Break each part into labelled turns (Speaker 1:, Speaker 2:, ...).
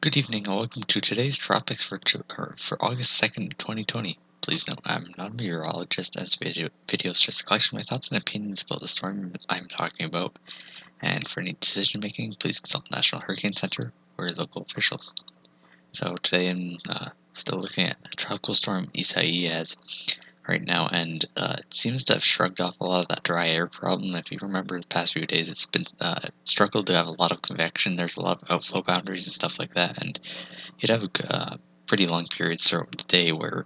Speaker 1: Good evening and welcome to today's Tropics for August 2nd, 2020. Please note, I'm not a meteorologist, and this video is just a collection of my thoughts and opinions about the storm I'm talking about. And for any decision making, please consult the National Hurricane Center or your local officials. So today I'm still looking at Tropical Storm Isaias right now, and it seems to have shrugged off a lot of that dry air problem. If you remember the past few days, it's been struggled to have a lot of convection. There's a lot of outflow boundaries and stuff like that, and you'd have pretty long periods throughout the day where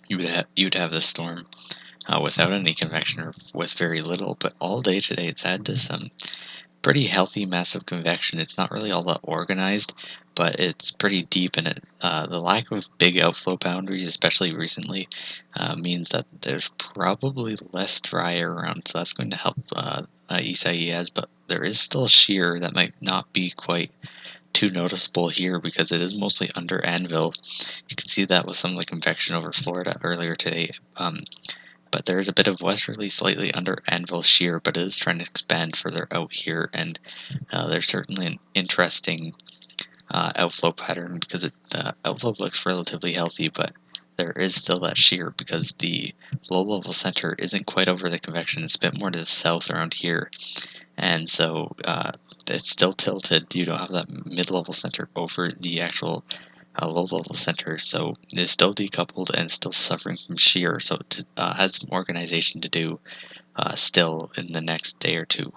Speaker 1: you'd have this storm without any convection or with very little. But all day today, it's had this pretty healthy massive convection. It's not really all that organized, but it's pretty deep, and the lack of big outflow boundaries, especially recently, means that there's probably less dry air around. So that's going to help Isaias, but there is still shear that might not be quite too noticeable here because it is mostly under anvil. You can see that with some of the convection over Florida earlier today. But there is a bit of westerly, slightly under anvil shear, but it is trying to expand further out here, and there's certainly an interesting outflow pattern because outflow looks relatively healthy, but there is still that shear because the low-level center isn't quite over the convection. It's a bit more to the south around here, and so it's still tilted. You don't have that mid-level center over the actual low-level center, so it is still decoupled and still suffering from shear, so it has some organization to do still in the next day or two.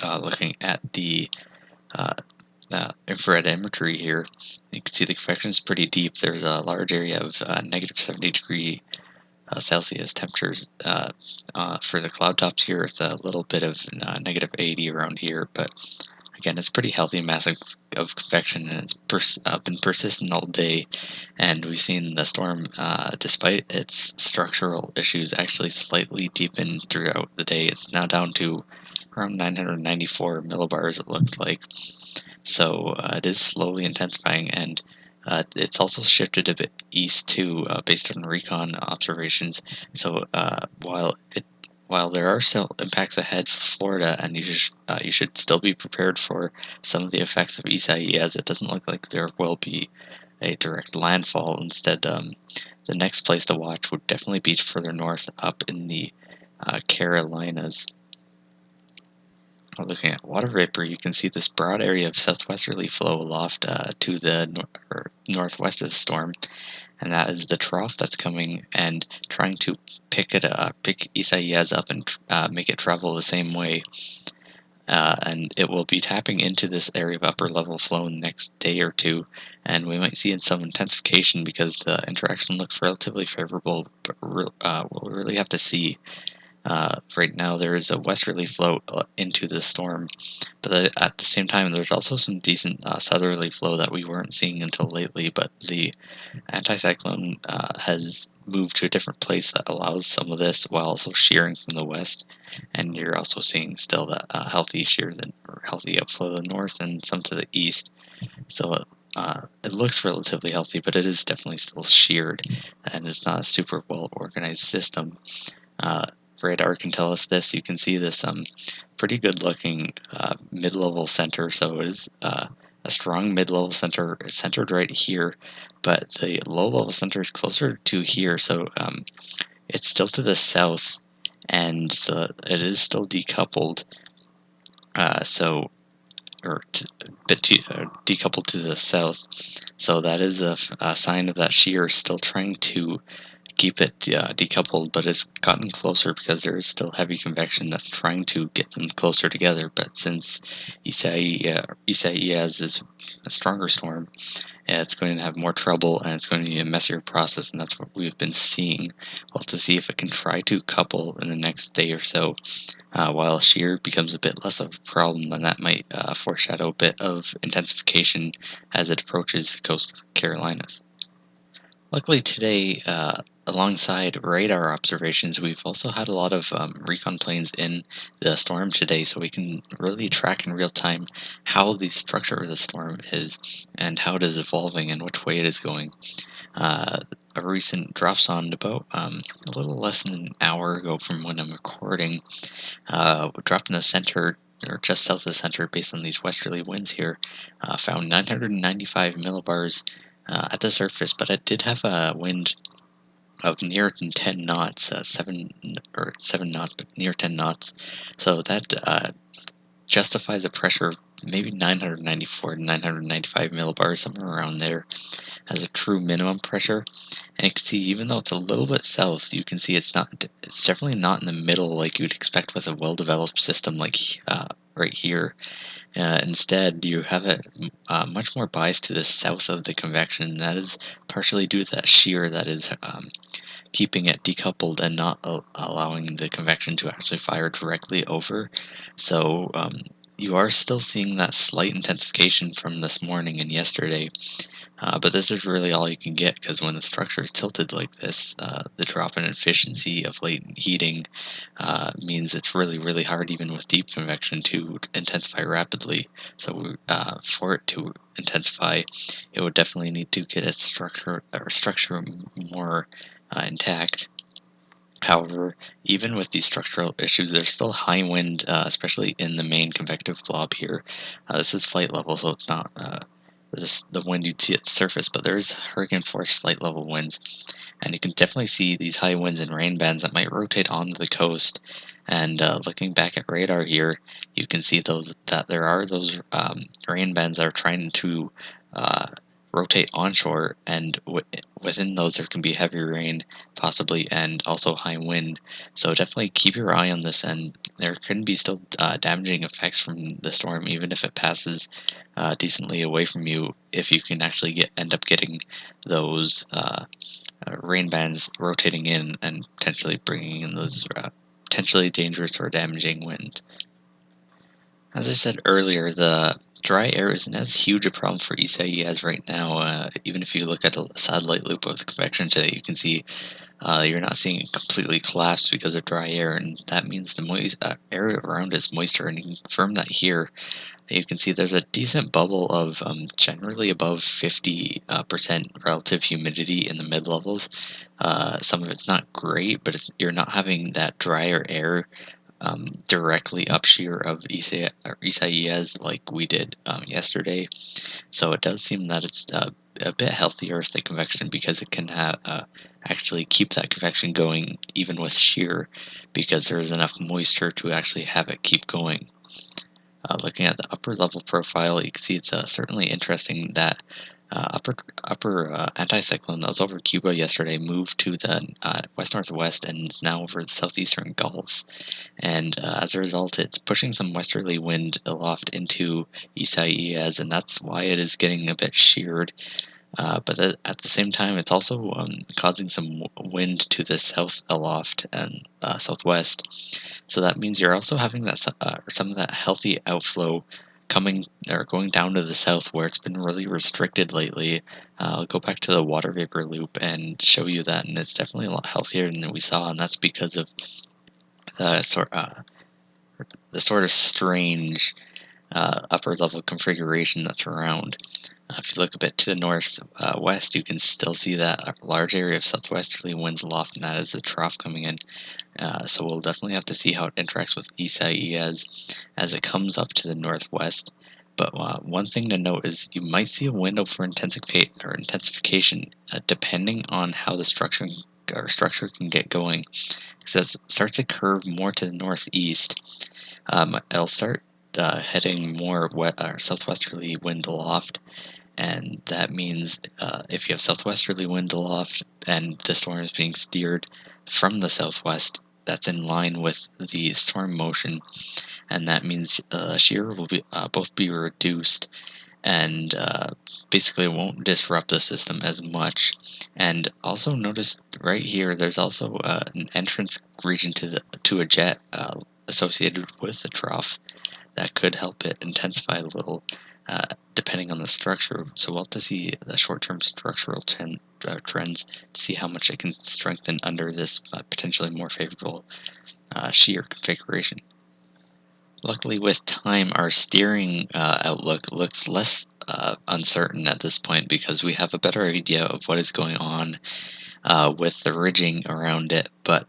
Speaker 1: Looking at the infrared imagery here, you can see the convection is pretty deep. There's a large area of negative 70 degree Celsius temperatures for the cloud tops here, with a little bit of negative 80 around here, but again, it's pretty healthy mass of convection, and it's been persistent all day, and we've seen the storm, despite its structural issues, actually slightly deepen throughout the day. It's now down to around 994 millibars, it looks like, so it is slowly intensifying, and it's also shifted a bit east too, based on recon observations. So while there are still impacts ahead for Florida, and you should still be prepared for some of the effects of Isaias, it doesn't look like there will be a direct landfall. Instead, the next place to watch would definitely be further north, up in the Carolinas. Looking at water vapor, you can see this broad area of southwesterly flow aloft to the northwest of the storm, and that is the trough that's coming and trying to pick Isaias up and make it travel the same way. And it will be tapping into this area of upper level flow in the next day or two, and we might see some intensification because the interaction looks relatively favorable, but we'll really have to see. Right now there is a westerly flow into the storm, but at the same time there's also some decent southerly flow that we weren't seeing until lately, but the anticyclone has moved to a different place that allows some of this while also shearing from the west, and you're also seeing still that healthy shear or healthy outflow to the north and some to the east. So it looks relatively healthy, but it is definitely still sheared, and it's not a super well organized system. Radar can tell us this. You can see this pretty good looking mid-level center, so it is a strong mid-level center centered right here, but the low-level center is closer to here, so it's still to the south, and it is still decoupled, decoupled to the south, so that is a sign of that shear still trying to keep it decoupled, but it's gotten closer because there is still heavy convection that's trying to get them closer together. But since Isaias is a stronger storm, it's going to have more trouble, and it's going to be a messier process, and that's what we've been seeing. We'll have to see if it can try to couple in the next day or so, while shear becomes a bit less of a problem, and that might foreshadow a bit of intensification as it approaches the coast of Carolinas. Luckily today, alongside radar observations, we've also had a lot of recon planes in the storm today, so we can really track in real time how the structure of the storm is and how it is evolving and which way it is going. A recent drop sonde about a little less than an hour ago from when I'm recording dropped in the center or just south of the center based on these westerly winds here, found 995 millibars at the surface, but it did have a wind of near 10 knots, 7 knots, but near 10 knots. So that justifies a pressure of maybe 994 to 995 millibars, somewhere around there, as a true minimum pressure. And you can see, even though it's a little bit south, you can see it's definitely not in the middle like you'd expect with a well-developed system like right here. Instead, you have it much more biased to the south of the convection. That is partially due to that shear that is keeping it decoupled and not allowing the convection to actually fire directly over. So you are still seeing that slight intensification from this morning and yesterday. But this is really all you can get, because when the structure is tilted like this, the drop in efficiency of latent heating means it's really, really hard, even with deep convection, to intensify rapidly. So for it to intensify, it would definitely need to get its structure more intact. However, even with these structural issues, there's still high wind, especially in the main convective blob here. This is flight level, so it's not the wind you'd see at the surface, but there's hurricane force flight level winds, and you can definitely see these high winds and rain bands that might rotate onto the coast. And looking back at radar here, you can see that there are those rain bands that are trying to rotate onshore, and within those there can be heavy rain possibly, and also high wind. So definitely keep your eye on this, and there can be still damaging effects from the storm, even if it passes decently away from you, if you can actually end up getting those rain bands rotating in and potentially bringing in those potentially dangerous or damaging wind. As I said earlier, the dry air isn't as huge a problem for Isaias right now. Even if you look at a satellite loop of convection today, you can see you're not seeing it completely collapse because of dry air, and that means the area around is moister. And you can confirm that here. You can see there's a decent bubble of generally above 50% relative humidity in the mid levels. Some of it's not great, but you're not having that drier air directly up shear of Isaias like we did yesterday. So it does seem that it's a bit healthier with the convection, because it can actually keep that convection going even with shear, because there's enough moisture to actually have it keep going. Looking at the upper level profile, you can see it's certainly interesting that upper anticyclone that was over Cuba yesterday moved to the west-northwest and is now over the southeastern Gulf. And as a result, it's pushing some westerly wind aloft into Isaias, and that's why it is getting a bit sheared. But at the same time, it's also causing some wind to the south aloft and southwest. So that means you're also having that some of that healthy outflow coming or going down to the south, where it's been really restricted lately. I'll go back to the water vapor loop and show you that, and it's definitely a lot healthier than we saw, and that's because of the sort of strange upper level configuration that's around. If you look a bit to the northwest, you can still see that large area of southwesterly winds aloft, and that is the trough coming in. So we'll definitely have to see how it interacts with Isaias as it comes up to the northwest. But one thing to note is you might see a window for intensification, depending on how the structure can get going. Because it starts to curve more to the northeast, it'll start heading more southwesterly wind aloft. And that means if you have southwesterly wind aloft and the storm is being steered from the southwest, that's in line with the storm motion, and that means shear will both be reduced, and basically won't disrupt the system as much. And also notice right here, there's also an entrance region to a jet associated with the trough that could help it intensify a little, depending on the structure. So we'll have to see the short-term structural trends to see how much it can strengthen under this potentially more favorable shear configuration. Luckily, with time, our steering outlook looks less uncertain at this point, because we have a better idea of what is going on with the ridging around it. But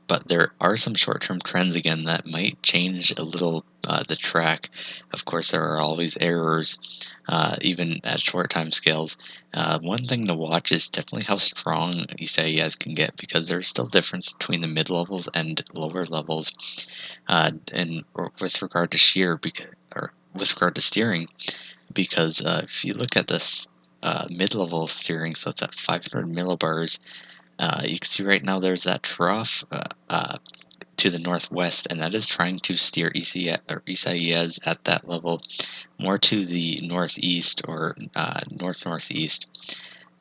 Speaker 1: but there are some short-term trends again that might change a little the track. Of course, there are always errors, even at short time scales. One thing to watch is definitely how strong Isaias can get, because there's still difference between the mid levels and lower levels, and with regard to with regard to steering, because if you look at this mid-level steering, so it's at 500 millibars. You can see right now there's that trough to the northwest, and that is trying to steer Isaias at that level more to the northeast or north-northeast.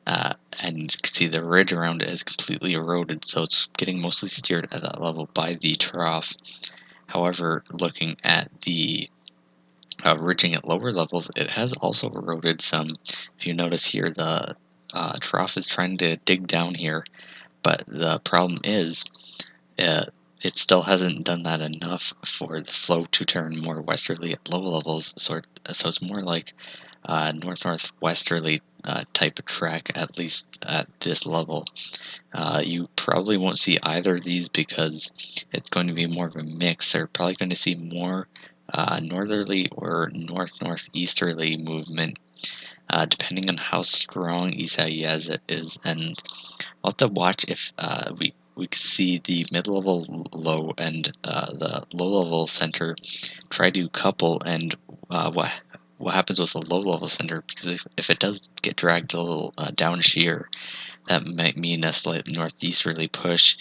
Speaker 1: And you can see the ridge around it is completely eroded, so it's getting mostly steered at that level by the trough. However, looking at the ridging at lower levels, it has also eroded some. If you notice here, the trough is trying to dig down here, but the problem is it still hasn't done that enough for the flow to turn more westerly at low levels, so it's more like north-northwesterly type of track, at least at this level. You probably won't see either of these because it's going to be more of a mix. They're probably going to see more northerly or north-northeasterly movement, depending on how strong Isaias is. And I'll have to watch if we can see the mid-level low and the low-level center try to couple, and what happens with the low-level center, because if it does get dragged a little down shear, that might mean a slight northeasterly push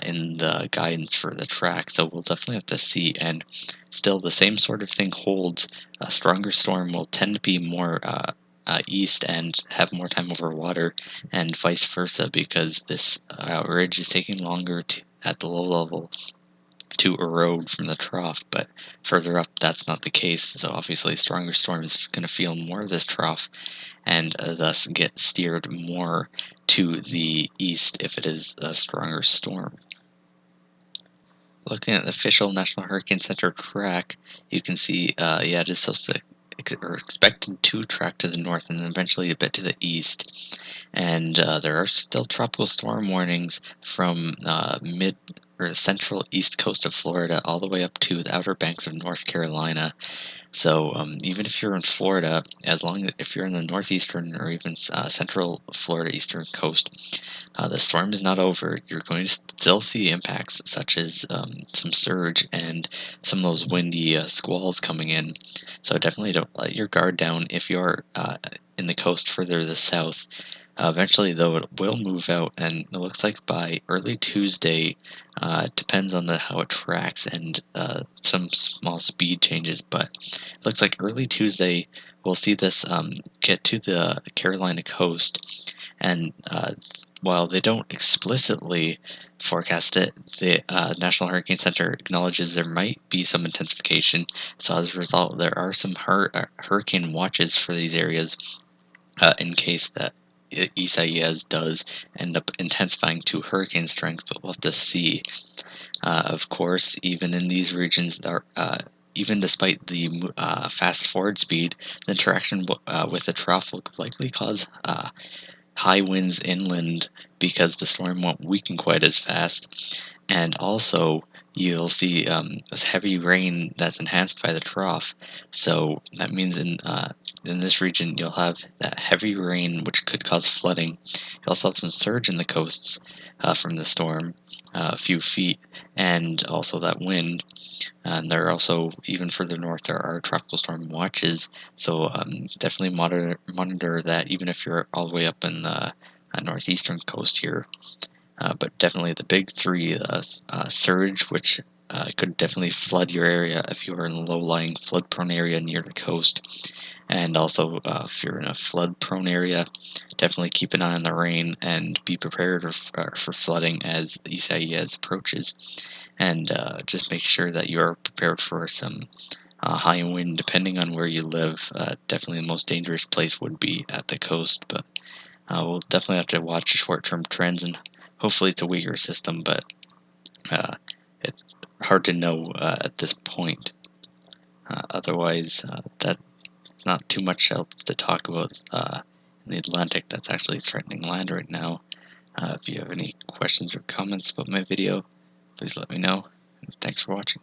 Speaker 1: in the guidance for the track. So we'll definitely have to see. And still, the same sort of thing holds. A stronger storm will tend to be more east and have more time over water, and vice versa, because this ridge is taking longer at the low level to erode from the trough, but further up that's not the case. So obviously stronger storm is going to feel more of this trough, and thus get steered more to the east if it is a stronger storm. Looking at the official National Hurricane Center track, you can see, it is supposed to or expected to track to the north and then eventually a bit to the east. And there are still tropical storm warnings from mid or central east coast of Florida all the way up to the Outer Banks of North Carolina. So even if you're in Florida, if you're in the northeastern or even central Florida eastern coast, the storm is not over. You're going to still see impacts such as some surge and some of those windy squalls coming in. So definitely don't let your guard down if you're in the coast further to the south. Eventually, though, it will move out, and it looks like by early Tuesday, depends on how it tracks and some small speed changes, but it looks like early Tuesday we'll see this get to the Carolina coast. And while they don't explicitly forecast it, the National Hurricane Center acknowledges there might be some intensification. So as a result, there are some hurricane watches for these areas in case that Isaias does end up intensifying to hurricane strength, but we'll have to see. Of course, even in these regions, even despite the fast forward speed, the interaction with the trough will likely cause high winds inland because the storm won't weaken quite as fast. And also, you'll see this heavy rain that's enhanced by the trough. So that means in this region you'll have that heavy rain, which could cause flooding. You also have some surge in the coasts from the storm, a few feet, and also that wind. And there are also, even further north, there are tropical storm watches. So definitely monitor that, even if you're all the way up in the northeastern coast here. But definitely the big three, surge, which could definitely flood your area if you are in a low-lying flood-prone area near the coast. And also, if you're in a flood-prone area, definitely keep an eye on the rain and be prepared for flooding as Isaias approaches. And just make sure that you are prepared for some high wind, depending on where you live. Definitely the most dangerous place would be at the coast, but we'll definitely have to watch short-term trends, and hopefully it's a weaker system, but it's hard to know at this point. Otherwise, that's not too much else to talk about in the Atlantic that's actually threatening land right now. If you have any questions or comments about my video, please let me know. Thanks for watching.